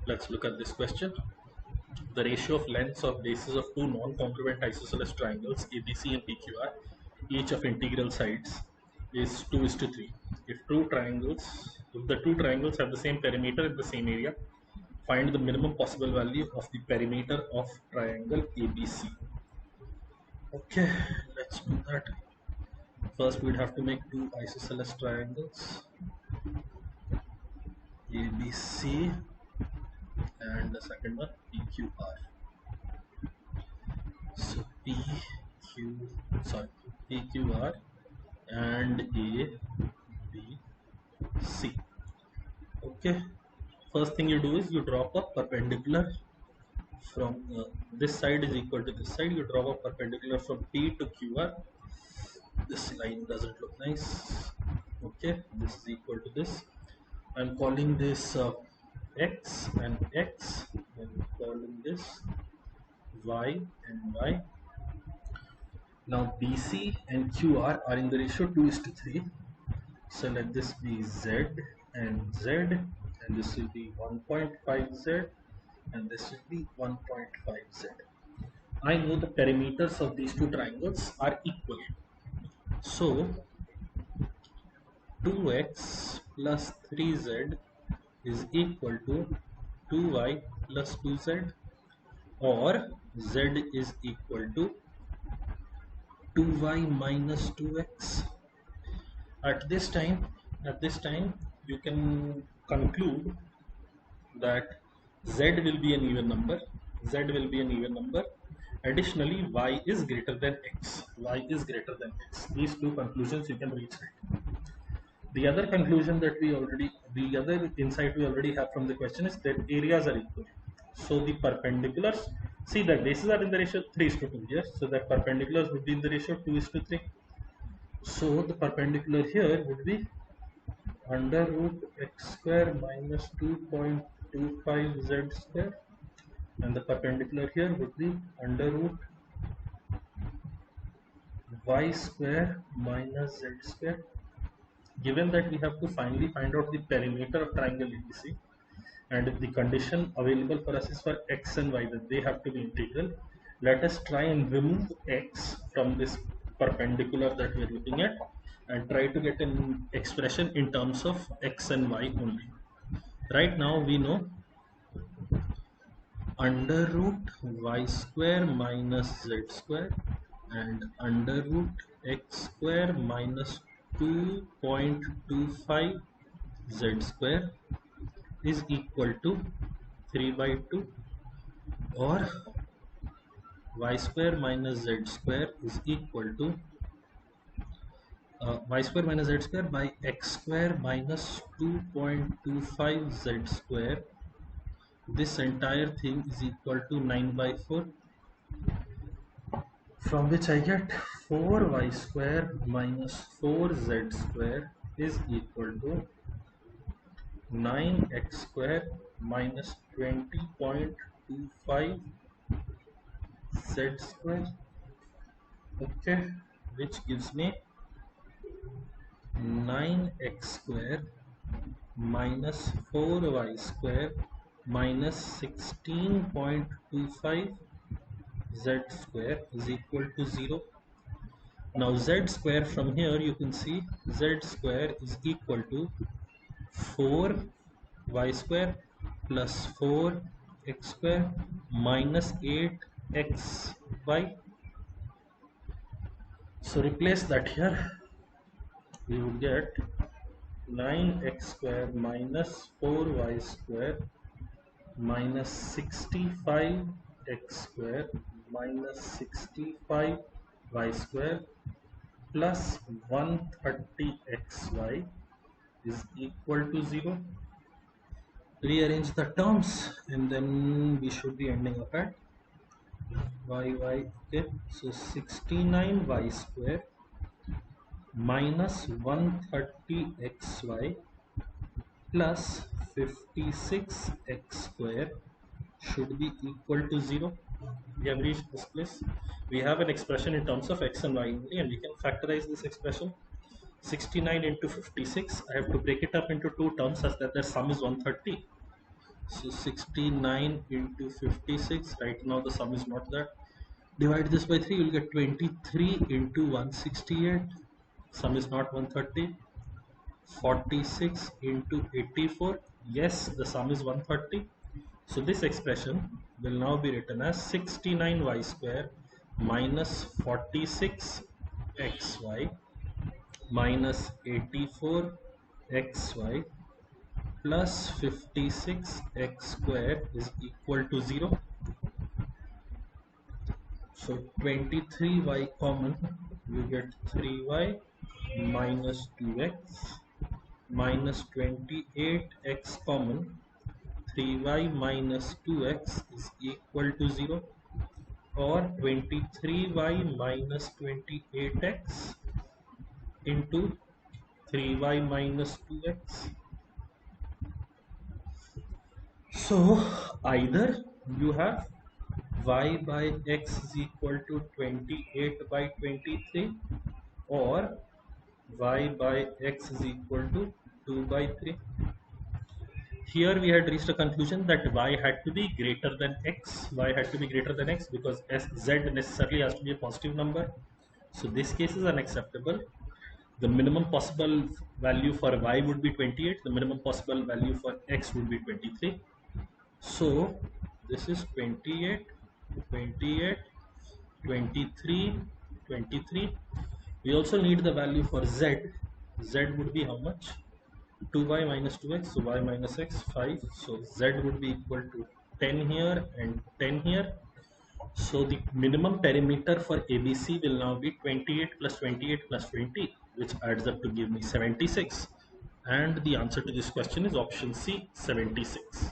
Let's look at this question. The ratio of lengths of bases of two non-congruent isosceles triangles ABC and PQR, each of integral sides, is 2:3. If the two triangles have the same perimeter in the same area, find the minimum possible value of the perimeter of triangle ABC. Okay, let's do that. First, we'd have to make two isosceles triangles, ABC, and the second one PQR. So PQR and ABC. Okay. First thing you do is you drop a perpendicular from this side is equal to this side. You draw a perpendicular from P to QR. This line doesn't look nice. Okay, this is equal to this. I'm calling this X and X. I'm calling this Y and Y. Now BC and QR are in the ratio 2:3. So let this be Z and Z, and this will be 1.5Z, and this will be 1.5Z. I know the perimeters of these two triangles are equal. So 2x plus 3z is equal to 2y plus 2z, or z is equal to 2y minus 2x. At this time, you can conclude that z will be an even number. Additionally, y is greater than x. These two conclusions you can reach. The other insight we already have from the question is that areas are equal. So the perpendiculars, see that bases are in the ratio 3:2 here. So that perpendiculars would be in the ratio 2:3. So the perpendicular here would be under root x square minus 2.25z square, and the perpendicular here would be under root y square minus z square. Given that we have to finally find out the perimeter of triangle ABC, and if the condition available for us is for x and y, that they have to be integral, let us try and remove x from this perpendicular that we are looking at and try to get an expression in terms of x and y only. Right now we know under root y square minus z square and under root x square minus 2.25 z square is equal to 3/2, or y square minus z square is equal to y square minus z square by x square minus 2.25 z square. This entire thing is equal to 9/4, from which I get 4y square minus 4z square is equal to 9x square minus 20.25 z square. Okay, which gives me 9x square minus 4y square minus 16.25 z square is equal to 0. Now z square, from here you can see z square is equal to 4y square plus 4x square minus 8xy. So replace that here. We would get 9x square minus 4y square minus 65x square minus 65y square plus 130xy is equal to 0. Rearrange the terms and then we should be ending up at y. Okay, so 69y square minus 130xy plus 56x square should be equal to 0. We have reached this place. We have an expression in terms of x and y only, and we can factorize this expression. 69 into 56, I have to break it up into two terms such that their sum is 130. So 69 into 56. Right now the sum is not that. Divide this by 3, you will get 23 into 168. Sum is not 130. 46 into 84. Yes, the sum is 130. So this expression will now be written as 69y square minus 46xy minus 84xy plus 56x square is equal to 0. So 23y common, you get 3y minus 2x minus 28x common, 3y minus 2x is equal to 0, or 23y minus 28x into 3y minus 2x. So either you have y by x is equal to 28 by 23, or y by x is equal to 2 by 3. Here we had reached a conclusion that y had to be greater than x. Y had to be greater than x because z necessarily has to be a positive number. So this case is unacceptable. The minimum possible value for y would be 28. The minimum possible value for x would be 23. So this is 28, 28, 23, 23. We also need the value for z. Z would be how much? 2y minus 2x, so y minus x, 5. So z would be equal to 10 here and 10 here. So the minimum perimeter for ABC will now be 28 plus 28 plus 20, which adds up to give me 76. And the answer to this question is option C, 76.